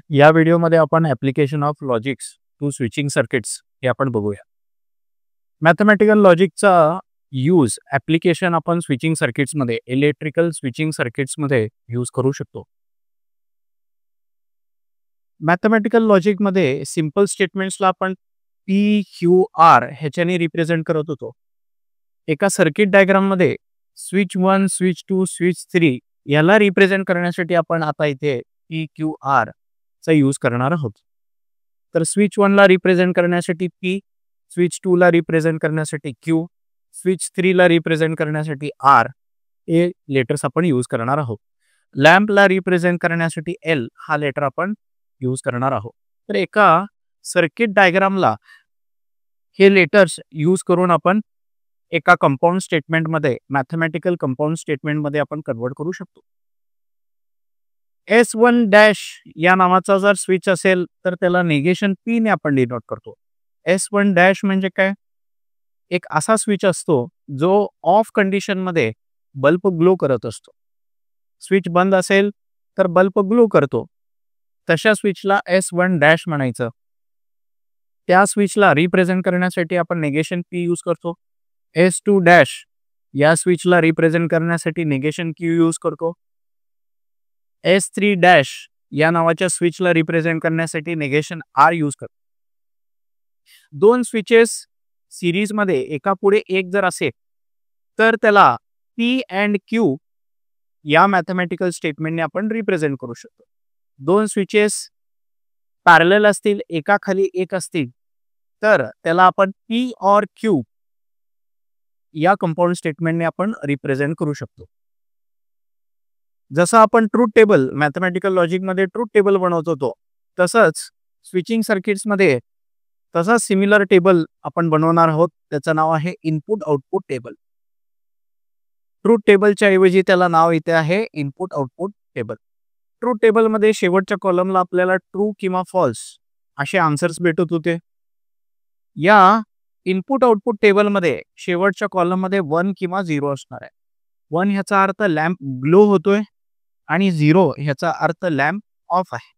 या व्हिडिओमध्ये आपण application of logics to switching circuits हे आपण बघूया. मॅथमॅटिकल लॉजिकचा यूज ॲप्लिकेशन आपण स्विचिंग सर्किट्समध्ये, इलेक्ट्रिकल स्विचिंग सर्किट्समध्ये यूज करू शकतो. मॅथमॅटिकल लॉजिकमध्ये सिंपल स्टेटमेंट्सला आपण पी क्यू आर ह्याच्याने रिप्रेझेंट करत होतो. एका सर्किट डायग्राममध्ये स्विच 1, स्विच 2, स्विच 3 याला रिप्रेझेंट करण्यासाठी आपण आता इथे पी क्यू आर चा यूज करणार आहोत. तर स्विच 1 ला रिप्रेझेंट करण्यासाठी पी, स्विच 2 ला रिप्रेझेंट करण्यासाठी क्यू, स्विच 3 ला रिप्रेझेंट करण्यासाठी आर हे लेटर्स आपण यूज करणार आहोत. लॅम्पला रिप्रेझेंट करण्यासाठी एल हा लेटर आपण यूज करणार आहोत. तर एका सर्किट डायग्रामला हे लेटर्स यूज करून आपण एका कंपाऊंड स्टेटमेंटमध्ये, मॅथमॅटिकल कंपाऊंड स्टेटमेंटमध्ये आपण कन्वर्ट करू शकतो. S1 डॅश या नावाचा जर स्विच असेल तर त्याला निगेशन P ने आपण डिनोट करतो. S1 डॅश म्हणजे काय? एक असा स्विच असतो जो ऑफ कंडिशनमध्ये बल्ब ग्लो करत असतो. स्विच बंद असेल तर बल्ब ग्लो करतो. तशा स्विचला S1 डॅश म्हणायचं. त्या स्विचला रिप्रेझेंट करण्यासाठी आपण निगेशन P यूज करतो. S2 डॅश या स्विचला रिप्रेझेंट करण्यासाठी निगेशन Q यूज करतो. S3 डॅश या नावाच्या स्विचला रिप्रेझेंट करण्यासाठी निगेशन R यूज करतो. दोन स्विचेस सिरीजमध्ये एका पुढे एक जर असेल तर त्याला P अँड Q या मॅथमॅटिकल स्टेटमेंटने आपण रिप्रेझेंट करू शकतो. दोन स्विचेस पॅरलल असतील, एका खाली एक असतील तर त्याला आपण P और Q या कंपाऊंड स्टेटमेंटने आपण रिप्रेझेंट करू शकतो. जसं आपण ट्रूथ टेबल मॅथमॅटिकल लॉजिकमध्ये ट्रूथ टेबल बनवत होतो, तसंच स्विचिंग सर्किट्समध्ये तसा सिमिलर टेबल आपण बनवणार आहोत. त्याचं नाव आहे इनपुट आउटपुट टेबल. ट्रूथ टेबलच्या ऐवजी त्याला नाव इथे आहे इनपुट आउटपुट टेबल. ट्रूथ टेबलमध्ये शेवटच्या कॉलमला आपल्याला ट्रू किंवा फॉल्स असे आन्सर्स भेटत होते. या इनपुट आउटपुट टेबलमध्ये शेवटच्या कॉलममध्ये 1 किंवा 0 असणार आहे. 1 ह्याचा अर्थ लॅम्प ग्लो होतोय आणि 0 ह्याचा अर्थ लॅम्प ऑफ आहे.